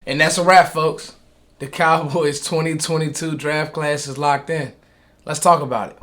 And that's a wrap, folks. The Cowboys 2022 draft class is locked in. Let's talk about it.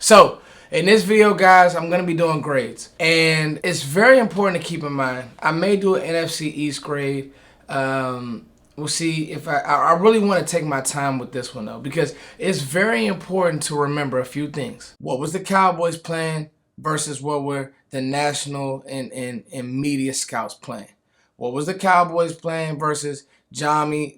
So, in this video, guys, I'm going to be doing grades. And it's very important to keep in mind. I may do an NFC East grade. We'll see if I really want to take my time with this one, though, because it's very important to remember a few things. What was the Cowboys playing versus what were the national and media scouts playing? What was the Cowboys playing versus Johnny,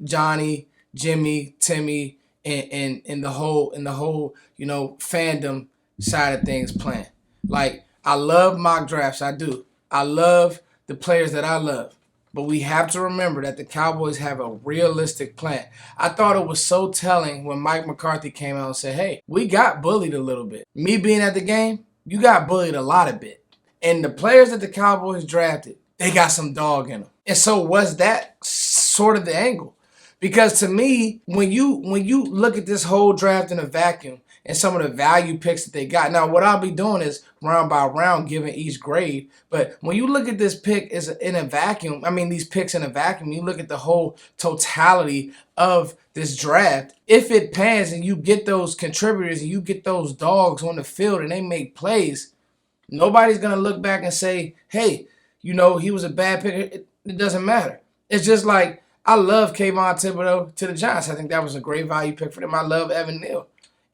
Jimmy, Timmy, and the whole fandom side of things playing? Like, I love mock drafts. I do. I love the players that I love. But we have to remember that the Cowboys have a realistic plan. I thought it was so telling when Mike McCarthy came out and said, hey, we got bullied a little bit. Me being at the game, you got bullied a lot of bit. And the players that the Cowboys drafted, they got some dog in them. And so was that sort of the angle? Because to me, when you look at this whole draft in a vacuum and some of the value picks that they got, now what I'll be doing is round by round giving each grade. But when you look at this pick in a vacuum, these picks in a vacuum, you look at the whole totality of this draft. If it pans and you get those contributors and you get those dogs on the field and they make plays, nobody's going to look back and say, hey, he was a bad pick. It doesn't matter. It's just like, I love Kayvon Thibodeau to the Giants. I think that was a great value pick for them. I love Evan Neal.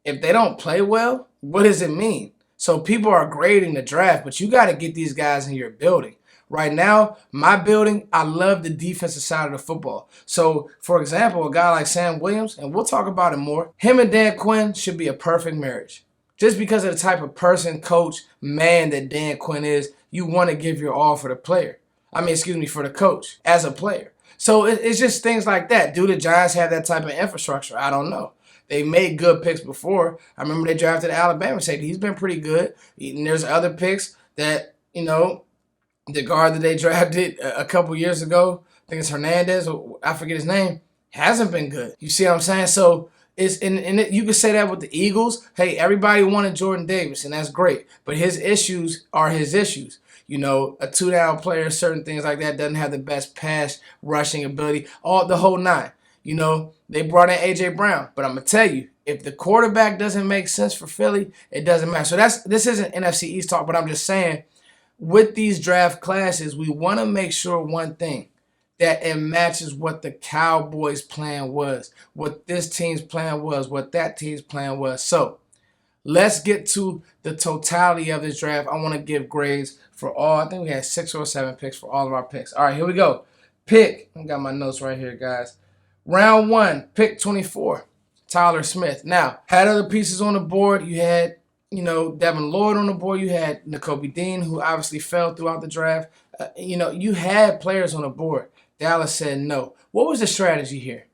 If they don't play well, what does it mean? So people are grading the draft, but you got to get these guys in your building. Right now, my building, I love the defensive side of the football. So, for example, a guy like Sam Williams, and we'll talk about it more, him and Dan Quinn should be a perfect marriage. Just because of the type of person, coach, man that Dan Quinn is, you want to give your all for the player. For the coach as a player. So it's just things like that. Do the Giants have that type of infrastructure? I don't know. They made good picks before. I remember they drafted Alabama safety. He's been pretty good. And there's other picks that, the guard that they drafted a couple years ago, I think it's Hernandez, or I forget his name, hasn't been good. You see what I'm saying? So you can say that with the Eagles. Hey, everybody wanted Jordan Davis, and that's great. But his issues are his issues. A two-down player, certain things like that, doesn't have the best pass rushing ability, the whole nine. They brought in A.J. Brown. But I'm going to tell you, if the quarterback doesn't make sense for Philly, it doesn't matter. So this isn't NFC East talk, but I'm just saying, with these draft classes, we want to make sure one thing, that it matches what the Cowboys' plan was, what this team's plan was, what that team's plan was. So let's get to the totality of this draft. I want to give grades for all. I think we had 6 or 7 picks for all of our picks. All right, here we go. I got my notes right here, guys. Round 1, pick 24, Tyler Smith. Now, had other pieces on the board. You had, Devin Lloyd on the board. You had Nakobe Dean, who obviously fell throughout the draft. You had players on the board. Dallas said no. What was the strategy here?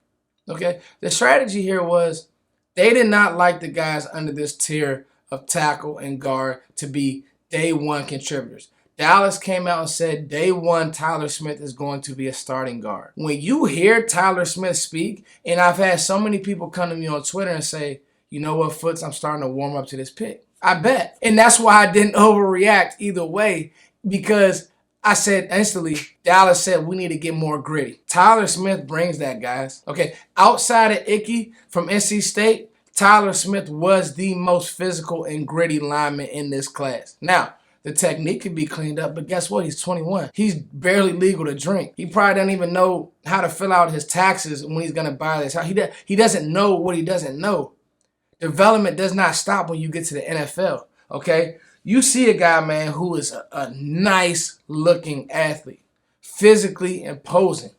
Okay, the strategy here was they did not like the guys under this tier of tackle and guard to be day one contributors. Dallas came out and said day one Tyler Smith is going to be a starting guard. When you hear Tyler Smith speak, and I've had so many people come to me on Twitter and say, you know what, Foots, I'm starting to warm up to this pick. I bet. And that's why I didn't overreact either way, because I said instantly, Dallas said we need to get more gritty. Tyler Smith brings that, guys. Okay, outside of Icky from NC State, Tyler Smith was the most physical and gritty lineman in this class. Now, the technique could be cleaned up, but guess what? He's 21. He's barely legal to drink. He probably doesn't even know how to fill out his taxes when he's going to buy this house. He doesn't know what he doesn't know. Development does not stop when you get to the NFL, okay? You see a guy, man, who is a nice-looking athlete, physically imposing.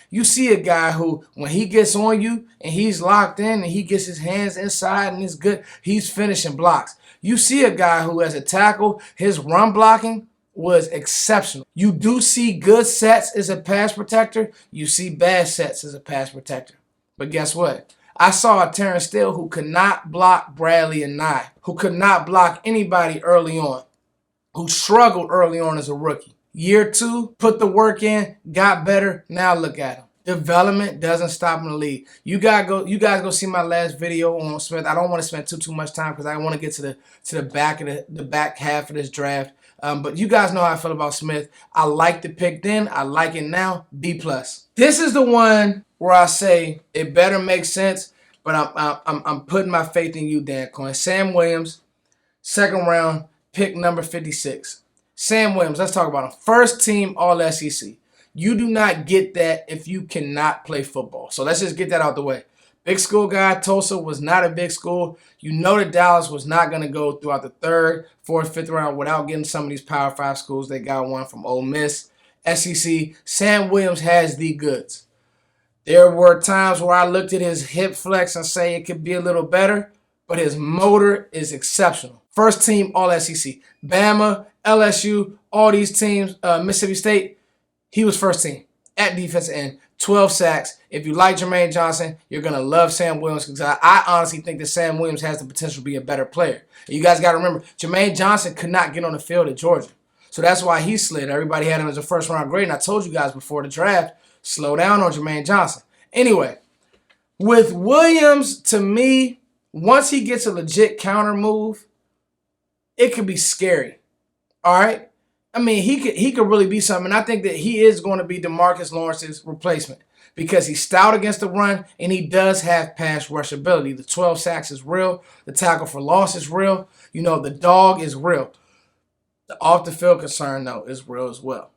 You see a guy who, when he gets on you and he's locked in and he gets his hands inside and it's good, he's finishing blocks. You see a guy who, as a tackle, his run blocking was exceptional. You do see good sets as a pass protector. You see bad sets as a pass protector. But guess what? I saw a Terrence Steele who could not block Bradley and Nye, who could not block anybody early on, who struggled early on as a rookie. Year 2, put the work in, got better. Now look at him. Development doesn't stop in the league. You guys go see my last video on Smith. I don't want to spend too much time because I want to get to the back half of this draft. But you guys know how I feel about Smith. I like the pick then. I like it now. B+. This is the one where I say it better make sense, but I'm putting my faith in you, Dan Quinn. Sam Williams, second round, pick number 56. Sam Williams, let's talk about him. First team All-SEC. You do not get that if you cannot play football. So let's just get that out the way. Big school guy, Tulsa was not a big school. You know that Dallas was not going to go throughout the third, fourth, fifth round without getting some of these Power 5 schools. They got one from Ole Miss, SEC. Sam Williams has the goods. There were times where I looked at his hip flex and say it could be a little better, but his motor is exceptional. First team All-SEC. Bama, LSU, all these teams, Mississippi State, he was first team at defensive end, 12 sacks. If you like Jermaine Johnson, you're going to love Sam Williams because I honestly think that Sam Williams has the potential to be a better player. And you guys got to remember, Jermaine Johnson could not get on the field at Georgia. So that's why he slid. Everybody had him as a first-round grade, and I told you guys before the draft, slow down on Jermaine Johnson. Anyway, with Williams, to me, once he gets a legit counter move, it could be scary. All right? I mean, he could really be something. And I think that he is going to be DeMarcus Lawrence's replacement because he's stout against the run and he does have pass rush ability. The 12 sacks is real. The tackle for loss is real. You know, the dog is real. The off-the-field concern, though, is real as well.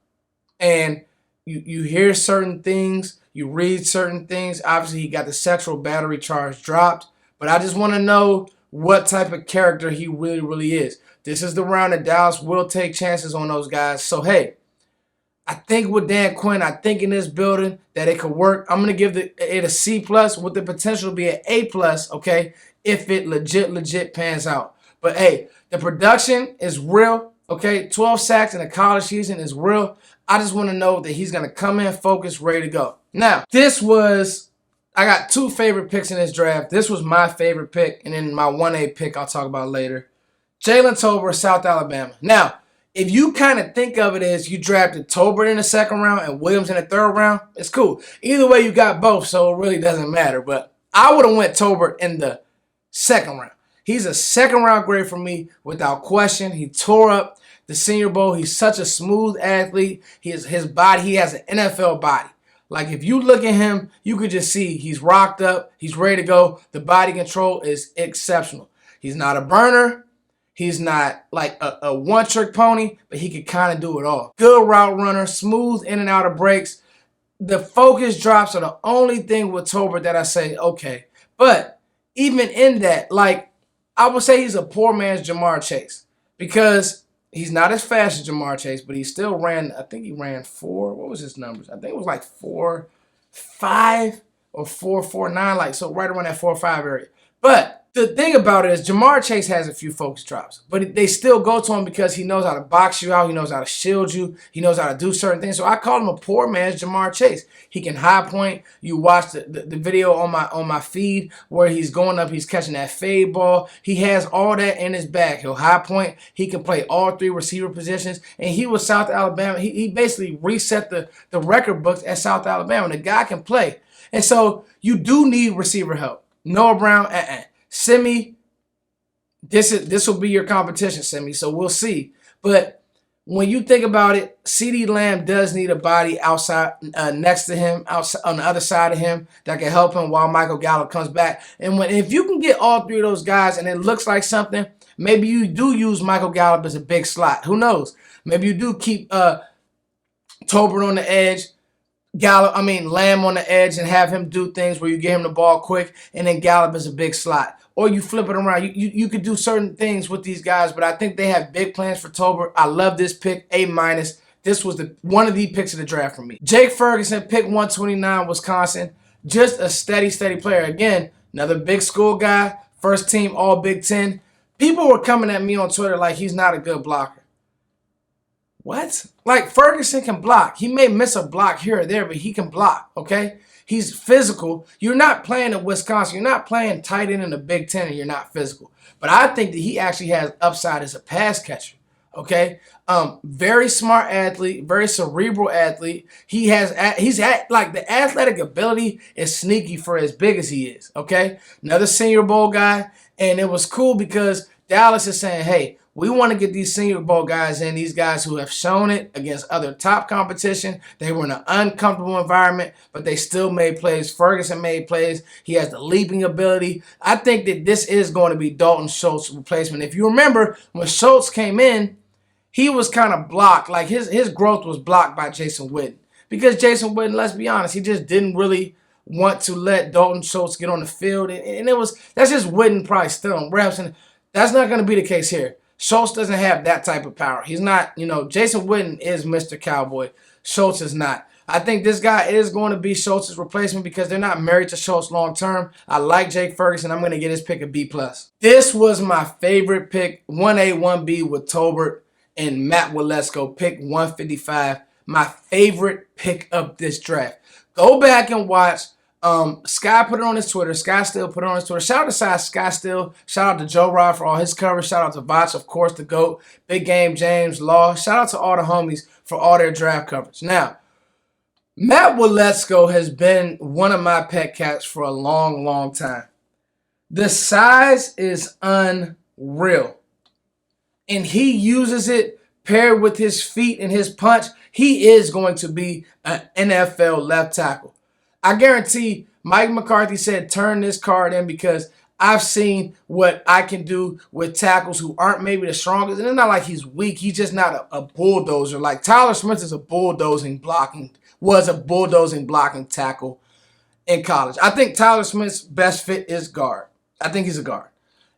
And you hear certain things. You read certain things. Obviously, he got the sexual battery charge dropped. But I just want to know what type of character he really, really is. This is the round that Dallas will take chances on those guys. So, hey, I think with Dan Quinn, I think in this building that it could work. I'm going to give it a C+ with the potential to be an A+, okay, if it legit pans out. But, hey, the production is real, okay? 12 sacks in a college season is real. I just want to know that he's going to come in focused, ready to go. Now, I got two favorite picks in this draft. This was my favorite pick, and then my 1A pick I'll talk about later. Jalen Tolbert, South Alabama. Now, if you kind of think of it as you drafted Tolbert in the second round and Williams in the third round, it's cool. Either way, you got both, so it really doesn't matter. But I would have went Tolbert in the second round. He's a second-round grade for me without question. He tore up the Senior Bowl. He's such a smooth athlete. His body, he has an NFL body. Like, if you look at him, you could just see he's rocked up. He's ready to go. The body control is exceptional. He's not a burner. He's not like a one-trick pony, but he can kind of do it all. Good route runner, smooth in and out of breaks. The focus drops are the only thing with Tolbert that I say, okay. But even in that, like, I would say he's a poor man's Jamar Chase because he's not as fast as Jamar Chase, but he still ran, I think he ran 4. What was his numbers? I think it was like 4.5 or 4.49, like so right around that 4.5 area. But the thing about it is Jamar Chase has a few focus drops, but they still go to him because he knows how to box you out. He knows how to shield you. He knows how to do certain things. So I call him a poor man's Jamar Chase. He can high point. You watch the video on my feed where he's going up, he's catching that fade ball. He has all that in his bag. He'll high point. He can play all 3 receiver positions. And he was South Alabama. He basically reset the record books at South Alabama. The guy can play. And so you do need receiver help. Noah Brown, Simi, this will be your competition, Simi, so we'll see. But when you think about it, CeeDee Lamb does need a body outside, next to him, outside on the other side of him that can help him while Michael Gallup comes back. And if you can get all 3 of those guys and it looks like something, maybe you do use Michael Gallup as a big slot. Who knows? Maybe you do keep Tolbert on the edge, Lamb on the edge and have him do things where you get him the ball quick and then Gallup is a big slot. Or you flip it around. You could do certain things with these guys, but I think they have big plans for Tolbert. I love this pick, A-. This was one of the picks of the draft for me. Jake Ferguson, pick 129, Wisconsin. Just a steady player. Again, another big school guy, first team All Big Ten. People were coming at me on Twitter like he's not a good blocker. What? Like, Ferguson can block. He may miss a block here or there, but he can block, okay? He's physical. You're not playing at Wisconsin. You're not playing tight end in the Big Ten and you're not physical. But I think that he actually has upside as a pass catcher, okay? Very smart athlete, very cerebral athlete. Like, the athletic ability is sneaky for as big as he is, okay? Another Senior Bowl guy. And it was cool because Dallas is saying, hey, We want to get these Senior Bowl guys in, these guys who have shown it against other top competition. They were in an uncomfortable environment, but they still made plays. Ferguson made plays. He has the leaping ability. I think that this is going to be Dalton Schultz's replacement. If you remember, when Schultz came in, he was kind of blocked. Like his growth was blocked by Jason Witten. Because Jason Witten, let's be honest, he just didn't really want to let Dalton Schultz get on the field. And that's just Witten probably still on reps. And that's not going to be the case here. Schultz doesn't have that type of power. He's not, Jason Witten is Mr. Cowboy. Schultz is not. I think this guy is going to be Schultz's replacement because they're not married to Schultz long term. I like Jake Ferguson. I'm going to get his pick a B+. This was my favorite pick, 1A, 1B with Tolbert and Matt Waletzko, pick 155. My favorite pick of this draft. Go back and watch. Sky put it on his Twitter. Sky Still put it on his Twitter. Shout out to Sky Still. Shout out to Joe Rod for all his coverage. Shout out to Vach, of course, the GOAT. Big Game James, Law. Shout out to all the homies for all their draft coverage. Now, Matt Waletzko has been one of my pet cats for a long, long time. The size is unreal. And he uses it paired with his feet and his punch. He is going to be an NFL left tackle. I guarantee Mike McCarthy said turn this card in because I've seen what I can do with tackles who aren't maybe the strongest. And it's not like he's weak. He's just not a bulldozer. Like Tyler Smith was a bulldozing blocking tackle in college. I think Tyler Smith's best fit is guard. I think he's a guard.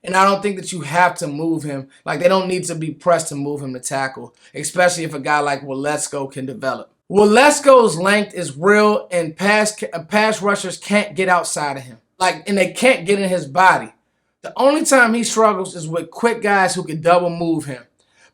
And I don't think that you have to move him. Like, they don't need to be pressed to move him to tackle, especially if a guy like Waletzko can develop. Waletzko's length is real, and pass rushers can't get outside of him. And they can't get in his body. The only time he struggles is with quick guys who can double move him.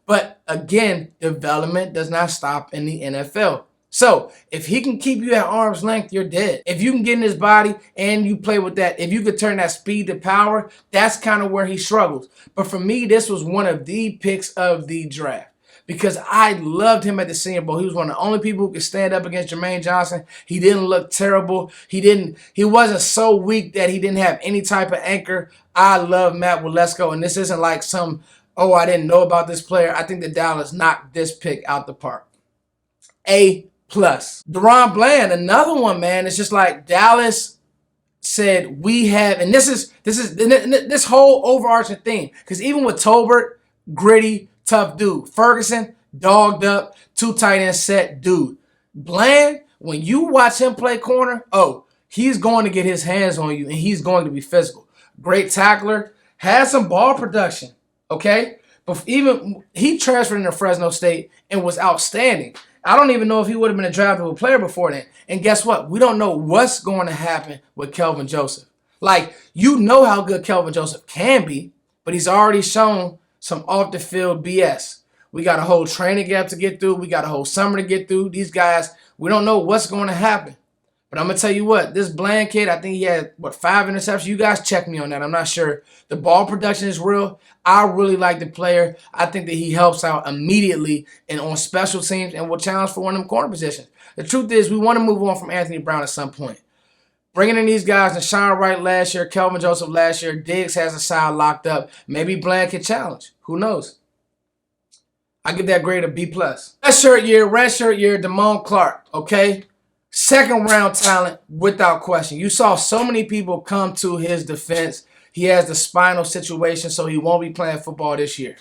But, again, development does not stop in the NFL. So, if he can keep you at arm's length, you're dead. If you can get in his body and you play with that, if you could turn that speed to power, that's kind of where he struggles. But for me, this was one of the picks of the draft because I loved him at the Senior Bowl. He was one of the only people who could stand up against Jermaine Johnson. He didn't look terrible. He wasn't so weak that he didn't have any type of anchor. I love Matt Waletzko, and this isn't like I didn't know about this player. I think that Dallas knocked this pick out the park. A+. DaRon Bland, another one, man. It's just like Dallas said we have, and this is this whole overarching thing. Because even with Tolbert, gritty, tough dude. Ferguson, dogged up, 2 tight end set dude. Bland, when you watch him play corner, he's going to get his hands on you and he's going to be physical. Great tackler, has some ball production, okay? But even he transferred into Fresno State and was outstanding. I don't even know if he would have been a draftable player before then. And guess what? We don't know what's going to happen with Kelvin Joseph. Like, you know how good Kelvin Joseph can be, but he's already shown some off-the-field BS. We got a whole training gap to get through. We got a whole summer to get through. These guys, we don't know what's going to happen. But I'm going to tell you what, this Bland kid, I think he had, 5 interceptions? You guys check me on that. I'm not sure. The ball production is real. I really like the player. I think that he helps out immediately and on special teams and will challenge for one of them corner positions. The truth is we want to move on from Anthony Brown at some point. Bringing in these guys, Deshaun Wright last year, Kelvin Joseph last year, Diggs has a side locked up. Maybe Bland can challenge. Who knows? I give that grade a B+. Redshirt year, Damone Clark, okay? Second round talent without question. You saw so many people come to his defense. He has the spinal situation, so he won't be playing football this year.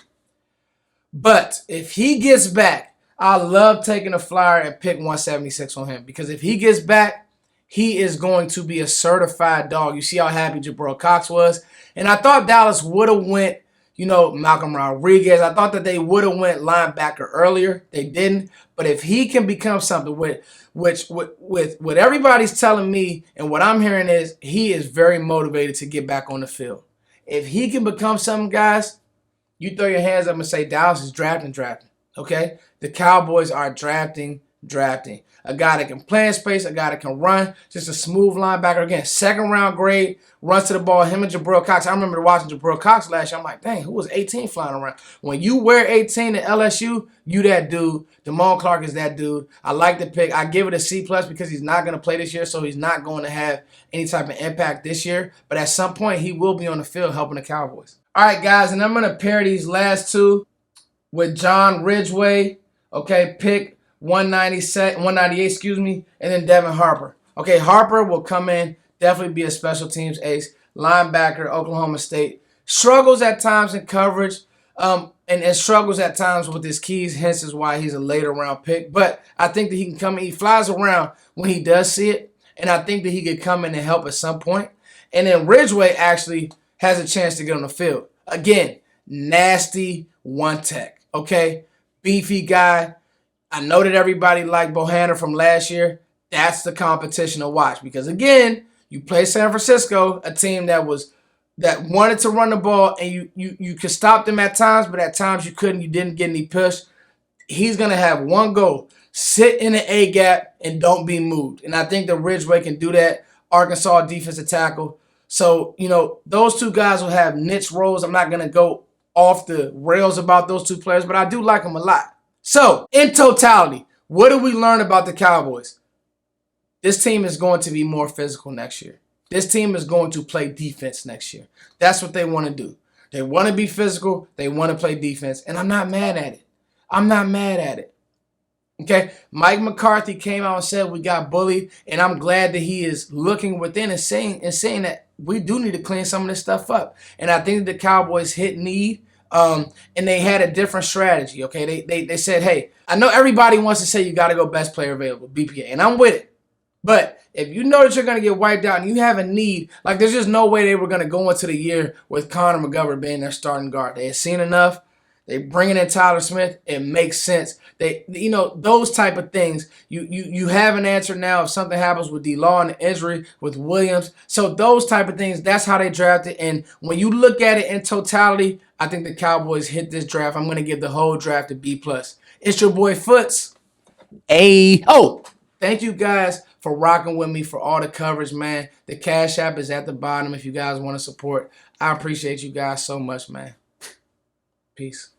But if he gets back, I love taking a flyer and pick 176 on him because if he gets back, he is going to be a certified dog. You see how happy Jabril Cox was? And I thought Dallas would have went, Malcolm Rodriguez. I thought that they would have went linebacker earlier. They didn't. But if he can become something with what everybody's telling me and what I'm hearing is he is very motivated to get back on the field. If he can become something, guys, you throw your hands up and say Dallas is drafting. Okay? The Cowboys are drafting. A guy that can play in space, a guy that can run, just a smooth linebacker. Again, second round grade, runs to the ball, him and Jabril Cox. I remember watching Jabril Cox last year. I'm like, dang, who was 18 flying around? When you wear 18 at LSU, you that dude. Damone Clark is that dude. I like the pick. I give it a C+ because he's not going to play this year, so he's not going to have any type of impact this year. But at some point, he will be on the field helping the Cowboys. All right, guys, and I'm going to pair these last two. with John Ridgeway, okay, pick 198, excuse me, and then Devin Harper. Okay, Harper will come in, definitely be a special teams ace, linebacker, Oklahoma State. Struggles at times in coverage, and struggles at times with his keys, hence is why he's a later round pick. But I think that he can come in, he flies around when he does see it, and I think that he could come in and help at some point. And then Ridgeway actually has a chance to get on the field. Again, nasty one tech, okay? Beefy guy. I know that everybody liked Bohanna from last year. That's the competition to watch because, again, you play San Francisco, a team that wanted to run the ball, and you could stop them at times, but at times you couldn't. You didn't get any push. He's going to have one goal. Sit in the A gap and don't be moved. And I think that Ridgeway can do that. Arkansas defensive tackle. So, those two guys will have niche roles. I'm not going to go off the rails about those two players, but I do like them a lot. So, in totality, what do we learn about the Cowboys? This team is going to be more physical next year. This team is going to play defense next year. That's what they want to do. They want to be physical. They want to play defense, and I'm not mad at it. I'm not mad at it. Okay, Mike McCarthy came out and said we got bullied, and I'm glad that he is looking within and saying that we do need to clean some of this stuff up. And I think the Cowboys hit need, and they had a different strategy. Okay, they said, hey, I know everybody wants to say you got to go best player available, BPA, and I'm with it. But if you know that you're going to get wiped out and you have a need, like there's just no way they were going to go into the year with Connor McGovern being their starting guard. They had seen enough. They bringing in Tyler Smith. It makes sense. Those type of things. You have an answer now if something happens with D-Law and the injury with Williams. So those type of things, that's how they drafted. And when you look at it in totality, I think the Cowboys hit this draft. I'm going to give the whole draft a B+. It's your boy Foots. Hey. Oh, thank you guys for rocking with me for all the coverage, man. The Cash App is at the bottom if you guys want to support. I appreciate you guys so much, man. Peace.